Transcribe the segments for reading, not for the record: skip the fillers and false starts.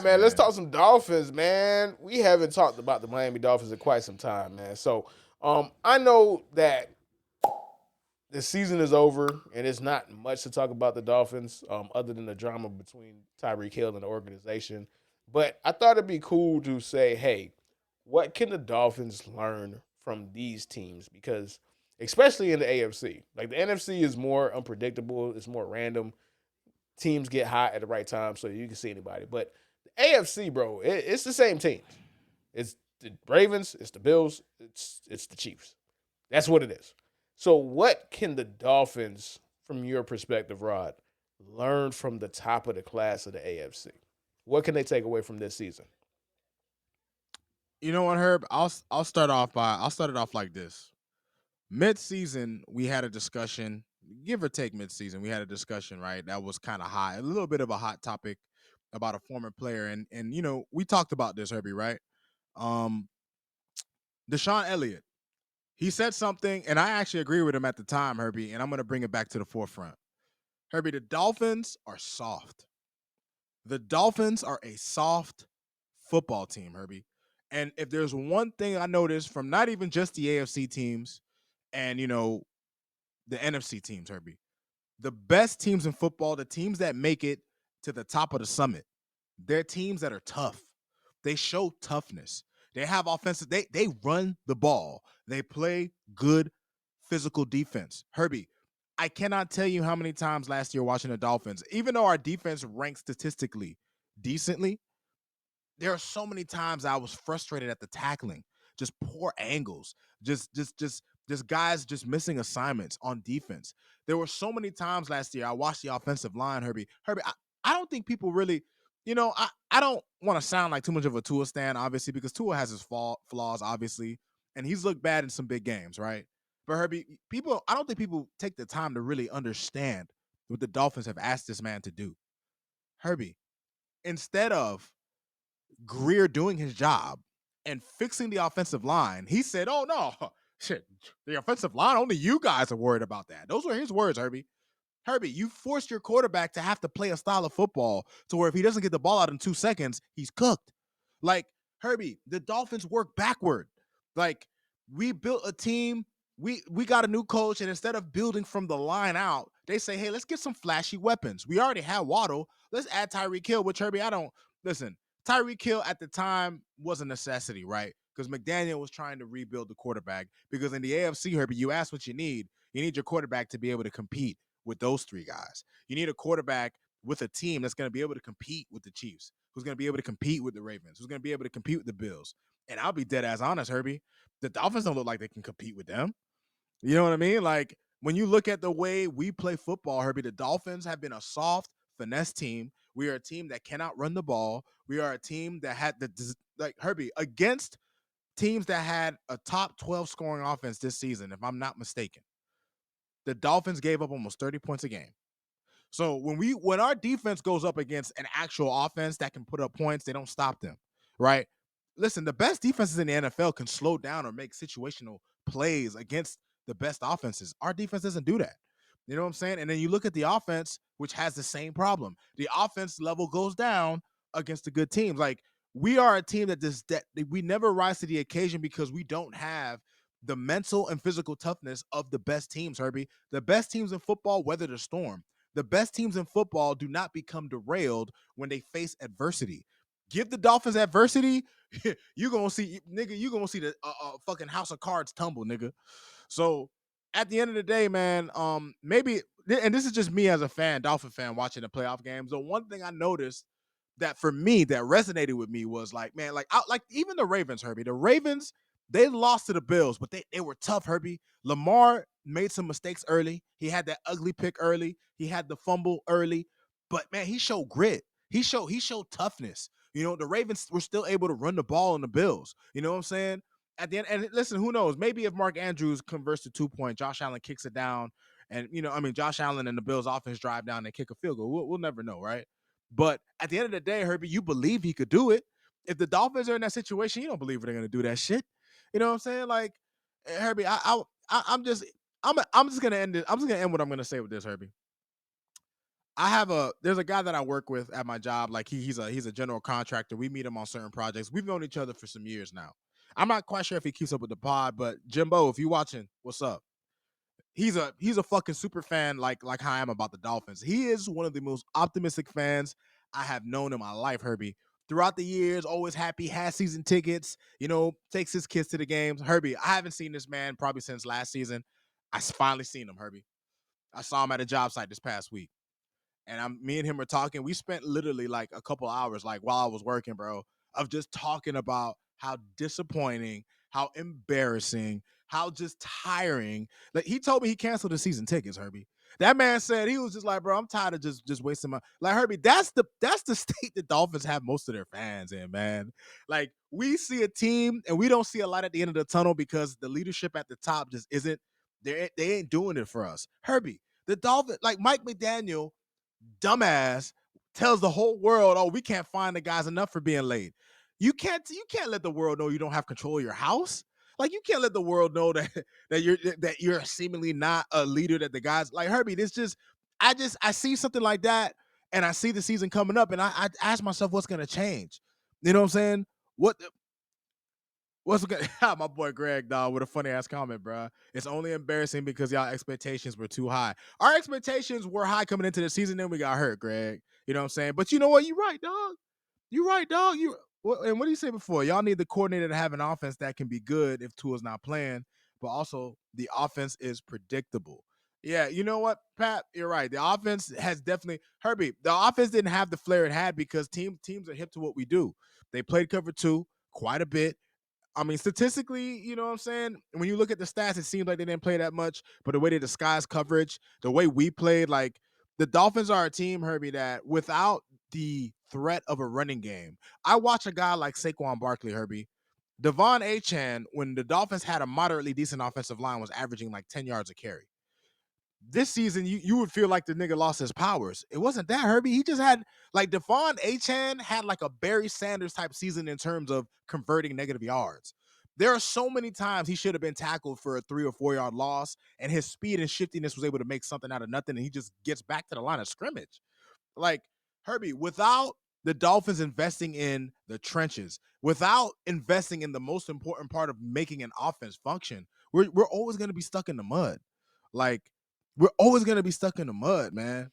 right, Dolphins, man. Let's talk man. some Dolphins, man. We haven't talked about the Miami Dolphins in quite some time, man. So, I know that the season is over, and it's not much to talk about the Dolphins, other than the drama between Tyreek Hill and the organization. But I thought it'd be cool to say, hey, what can the Dolphins learn from these teams? Because especially in the AFC, like the NFC is more unpredictable, it's more random. Teams get hot at the right time, so you can see anybody. But the AFC, bro, it's the same teams. It's the Ravens, it's the Bills, it's the Chiefs. That's what it is. So, what can the Dolphins, from your perspective, Rod, learn from the top of the class of the AFC? What can they take away from this season? You know what, Herb? I'll start it off like this. Mid-season, we had a discussion, give or take mid-season, we had a discussion, right? That was kind of hot, a little bit of a hot topic about a former player. And we talked about this, Herbie, right? Um, Deshaun Elliott. He said something, and I actually agree with him at the time, Herbie, and I'm gonna bring it back to the forefront. Herbie, the Dolphins are soft. The Dolphins are a soft football team, Herbie. And if there's one thing I noticed from not even just the AFC teams and the NFC teams, Herbie, the best teams in football, the teams that make it to the top of the summit, they're teams that are tough. They show toughness. They have offensive. They run the ball. They play good physical defense. Herbie, I cannot tell you how many times last year watching the Dolphins, even though our defense ranked statistically decently, there are so many times I was frustrated at the tackling, just poor angles, just guys just missing assignments on defense. There were so many times last year I watched the offensive line, Herbie. Herbie, I don't think people really, I don't want to sound like too much of a Tua stan, obviously, because Tua has his flaws, obviously, and he's looked bad in some big games, right? But Herbie, I don't think people take the time to really understand what the Dolphins have asked this man to do. Herbie, instead of Greer doing his job and fixing the offensive line, he said, "Oh no, shit, the offensive line. Only you guys are worried about that." Those were his words, Herbie. Herbie, you forced your quarterback to have to play a style of football to where if he doesn't get the ball out in 2 seconds, he's cooked. Like Herbie, the Dolphins work backward. Like we built a team. We got a new coach, and instead of building from the line out, they say, "Hey, let's get some flashy weapons." We already had Waddle. Let's add Tyreek Hill. Which Herbie, I don't listen. Tyreek Hill at the time was a necessity, right? Because McDaniel was trying to rebuild the quarterback. Because in the AFC, Herbie, you ask what you need. You need your quarterback to be able to compete with those three guys. You need a quarterback with a team that's going to be able to compete with the Chiefs, who's going to be able to compete with the Ravens, who's going to be able to compete with the Bills. And I'll be dead ass honest, Herbie. The Dolphins don't look like they can compete with them. You know what I mean? Like when you look at the way we play football, Herbie, the Dolphins have been a soft finesse team. We are a team that cannot run the ball. We are a team that had the like Herbie against teams that had a top 12 scoring offense this season, if I'm not mistaken. The Dolphins gave up almost 30 points a game. So when our defense goes up against an actual offense that can put up points, they don't stop them, right? Listen, the best defenses in the NFL can slow down or make situational plays against the best offenses. Our defense doesn't do that. You know what I'm saying? And then you look at the offense, which has the same problem. The offense level goes down against the good teams. Like we are a team that we never rise to the occasion because we don't have the mental and physical toughness of the best teams, Herbie. The best teams in football weather the storm. The best teams in football do not become derailed when they face adversity. Give the Dolphins adversity, you gonna see, nigga. You gonna see the fucking house of cards tumble, nigga. So at the end of the day, man, maybe, and this is just me as a fan, Dolphin fan, watching the playoff games. The one thing I noticed that for me that resonated with me was like, man, like even the Ravens, Herbie. The Ravens, they lost to the Bills, but they were tough, Herbie. Lamar made some mistakes early. He had that ugly pick early. He had the fumble early, but man, he showed grit. He showed toughness. The Ravens were still able to run the ball on the Bills. You know what I'm saying? At the end, and listen, who knows? Maybe if Mark Andrews converts to 2 point, Josh Allen kicks it down, and Josh Allen and the Bills offense drive down and kick a field goal. We'll never know, right? But at the end of the day, Herbie, you believe he could do it. If the Dolphins are in that situation, you don't believe they're going to do that shit. You know what I'm saying? Like, Herbie, I'm just going to end it. I'm just going to end what I'm going to say with this, Herbie. there's a guy that I work with at my job. Like he's a general contractor. We meet him on certain projects. We've known each other for some years now. I'm not quite sure if he keeps up with the pod, but Jimbo, if you watching, what's up? He's a fucking super fan like how I am about the Dolphins. He is one of the most optimistic fans I have known in my life, Herbie. Throughout the years, always happy, has season tickets, takes his kids to the games. Herbie, I haven't seen this man probably since last season. Finally seen him, Herbie. I saw him at a job site this past week. And me and him were talking. We spent literally like a couple hours, like while I was working, bro, of just talking about how disappointing, how embarrassing, how just tiring. Like he told me he canceled the season tickets, Herbie. That man said he was just like, bro, I'm tired of just wasting my like Herbie. That's the state the Dolphins have most of their fans in, man. Like we see a team and we don't see a light at the end of the tunnel because the leadership at the top just isn't. They ain't doing it for us, Herbie. The Dolphins, like Mike McDaniel, dumbass, tells the whole world, "Oh, we can't find the guys enough for being late." You can't let the world know you don't have control of your house. Like you can't let the world know that you're seemingly not a leader that the guys like Herbie. I see something like that and I see the season coming up and I ask myself what's gonna change. You know what I'm saying? What What's good? My boy Greg, dog, with a funny ass comment, bro. It's only embarrassing because y'all expectations were too high. Our expectations were high coming into the season, then we got hurt, Greg. You know what I'm saying? But you know what? You're right, dog. You're right, dog. And what do you say before? Y'all need the coordinator to have an offense that can be good if Tua's not playing, but also the offense is predictable. Yeah, you know what, Pat? You're right. The offense has definitely Herbie. The offense didn't have the flair it had because teams are hip to what we do. They played cover two quite a bit. I mean, statistically, you know what I'm saying? When you look at the stats, it seems like they didn't play that much, but the way they disguise coverage, the way we played, like the Dolphins are a team, Herbie, that without the threat of a running game, I watch a guy like Saquon Barkley, Herbie. Devon Achan, when the Dolphins had a moderately decent offensive line, was averaging like 10 yards a carry. This season, you would feel like the nigga lost his powers. It wasn't that, Herbie. He just had like Devon Achan had like a Barry Sanders type season in terms of converting negative yards. There are so many times he should have been tackled for a 3 or 4 yard loss, and his speed and shiftiness was able to make something out of nothing, and he just gets back to the line of scrimmage. Like Herbie, without the Dolphins investing in the trenches, without investing in the most important part of making an offense function, we're always going to be stuck in the mud. Like we're always going to be stuck in the mud, man.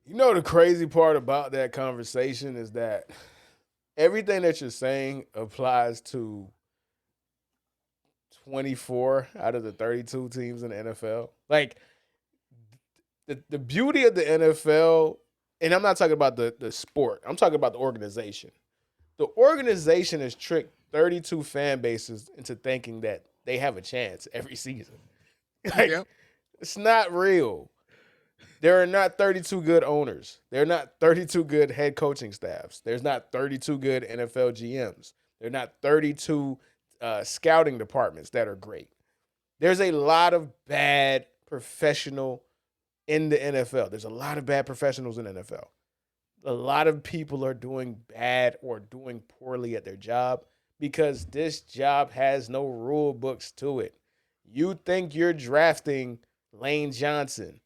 You know the crazy part about that conversation is that everything that you're saying applies to 24 out of the 32 teams in the NFL. Like the beauty of the NFL, and I'm not talking about the sport. I'm talking about the organization. The organization has tricked 32 fan bases into thinking that they have a chance every season. Like Yep. it's not real. There are not 32 good owners. There are not 32 good head coaching staffs. There's not 32 good NFL GMs. There are not 32 scouting departments that are great. There's a lot of bad professional in the NFL. There's a lot of bad professionals in the NFL. A lot of people are doing bad or doing poorly at their job because this job has no rule books to it. You think you're drafting Lane Johnson.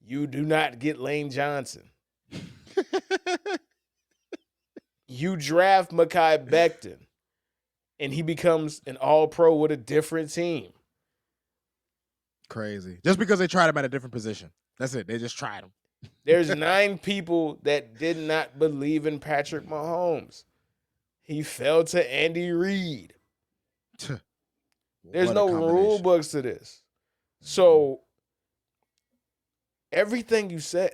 You do not get Lane Johnson. You draft Mekhi Becton and he becomes an all pro with a different team. Crazy. Just because they tried him at a different position. That's it. They just tried him. There's 9 people that did not believe in Patrick Mahomes. He fell to Andy Reid. There's What a no rule combination. books to this. So everything you said,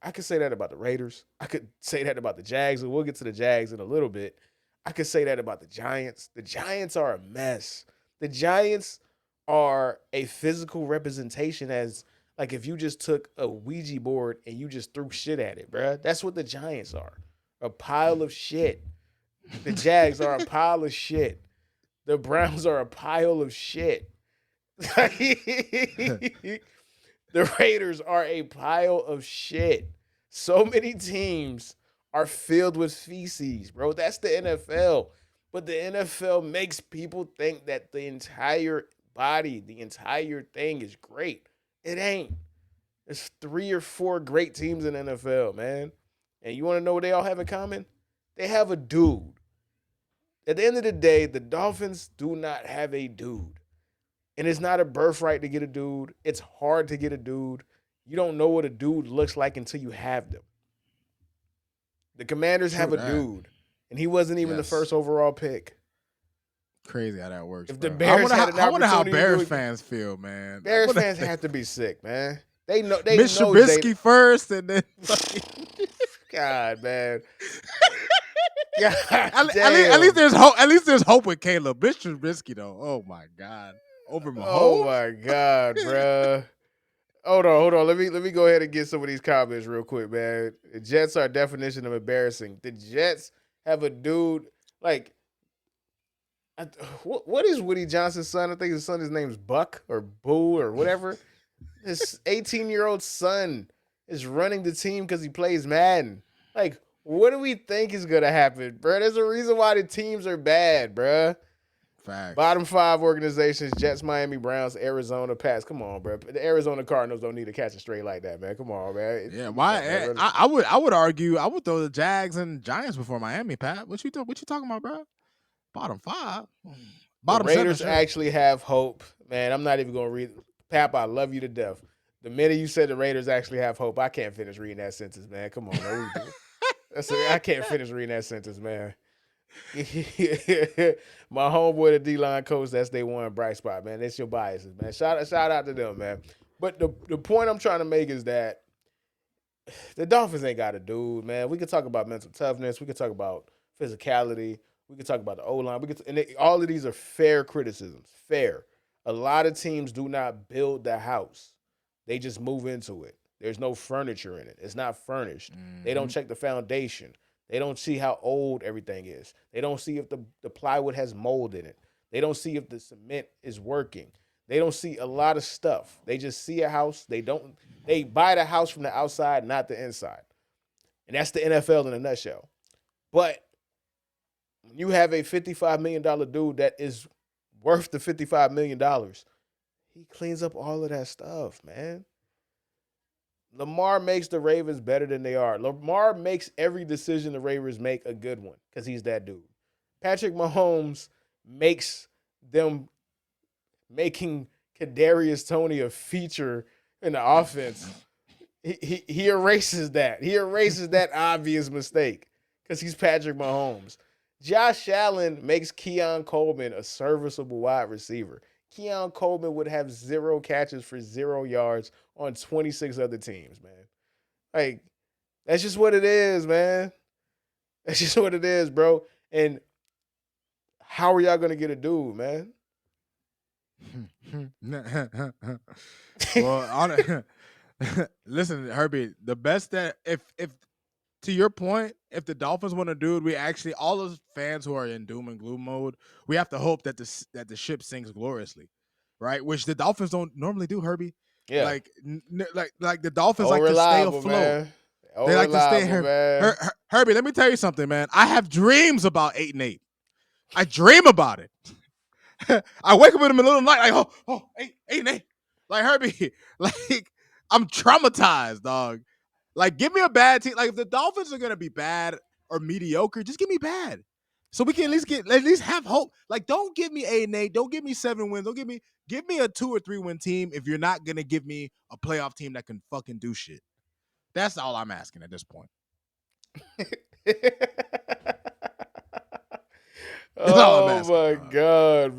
I could say that about the Raiders. I could say that about the Jags, and we'll get to the Jags in a little bit. I could say that about the Giants. The Giants are a mess. The Giants are a physical representation as like if you just took a Ouija board and you just threw shit at it, bruh. That's what the Giants are. A pile of shit. The Jags are a pile of shit. The Browns are a pile of shit. The Raiders are a pile of shit. So many teams are filled with feces, bro. That's the NFL. But the NFL makes people think that the entire body, the entire thing is great. It ain't. There's 3 or 4 great teams in the NFL, man. And you want to know what they all have in common? They have a dude. At the end of the day, the Dolphins do not have a dude. And it's not a birthright to get a dude. It's hard to get a dude. You don't know what a dude looks like until you have them. The Commanders True have a that. dude, and he wasn't even the Yes. first overall pick. Crazy how that works. If the Bro. Bears had an I wonder how opportunity to do Bears it- fans feel, man. Bears What fans if have to be sick, man. They know Mitch know Trubisky first, and then God, man. God, at least there's hope. At least there's hope with Caleb. Mitch Trubisky, though. Oh my God, over Mahomes. Oh my God, bruh. Hold on. Let me go ahead and get some of these comments real quick, man. The Jets are a definition of embarrassing. The Jets have a dude like what is Woody Johnson's son? I think his name's Buck or Boo or whatever. His 18-year-old son is running the team because he plays Madden. Like, what do we think is gonna happen, bro? There's a reason why the teams are bad, bro. Facts. Bottom 5 organizations: Jets, Miami, Browns, Arizona, Pats. Come on, bro. The Arizona Cardinals don't need to catch a straight like that, man. Come on, man. Yeah, why? I would argue I would throw the Jags and Giants before Miami. Pat, what you talking about, bro? Bottom 5. Bottom the Raiders 7. Sure. actually have hope, man. I'm not even gonna read. Pap, I love you to death. The minute you said the Raiders actually have hope, I can't finish reading that sentence, man. Come on, man. I can't finish reading that sentence, man. My homeboy, the D-line coach, that's day one bright spot, man. That's your biases, man. Shout out to them, man. But the point I'm trying to make is that the Dolphins ain't got a dude, man. We could talk about mental toughness. We could talk about physicality. We could talk about the O-line. All of these are fair criticisms. Fair. A lot of teams do not build the house. They just move into it. There's no furniture in it. It's not furnished. Mm-hmm. They don't check the foundation. They don't see how old everything is. They don't see if the plywood has mold in it. They don't see if the cement is working. They don't see a lot of stuff. They just see a house. They buy the house from the outside, not the inside. And that's the NFL in a nutshell. But when you have a $55 million dude that is worth the $55 million, he cleans up all of that stuff, man. Lamar makes the Ravens better than they are. Lamar makes every decision the Ravens make a good one because he's that dude. Patrick Mahomes makes them making Kadarius Toney a feature in the offense. He erases that. He erases that obvious mistake because he's Patrick Mahomes. Josh Allen makes Keon Coleman a serviceable wide receiver. Keon Coleman would have 0 catches for 0 yards on 26 other teams, man. Like, that's just what it is, man. That's just what it is, bro. And how are y'all going to get a dude, man? Well, listen, Herbie, the best that if to your point, if the Dolphins want a dude, we actually all those fans who are in doom and gloom mode, we have to hope that the ship sinks gloriously, right? Which the Dolphins don't normally do, Herbie. Yeah, like the Dolphins like to stay afloat. Man. They like to stay here. Herbie, let me tell you something, man. I have dreams about 8-8. I dream about it. I wake up in the middle of the night like, oh, 8-8. Like Herbie, like I'm traumatized, dog. Like, give me a bad team. Like, if the Dolphins are gonna be bad or mediocre, just give me bad, so we can at least have hope. Like, don't give me 8-8. Don't give me 7 wins. Don't give me a 2 or 3 win team if you're not gonna give me a playoff team that can fucking do shit. That's all I'm asking at this point. Oh my God,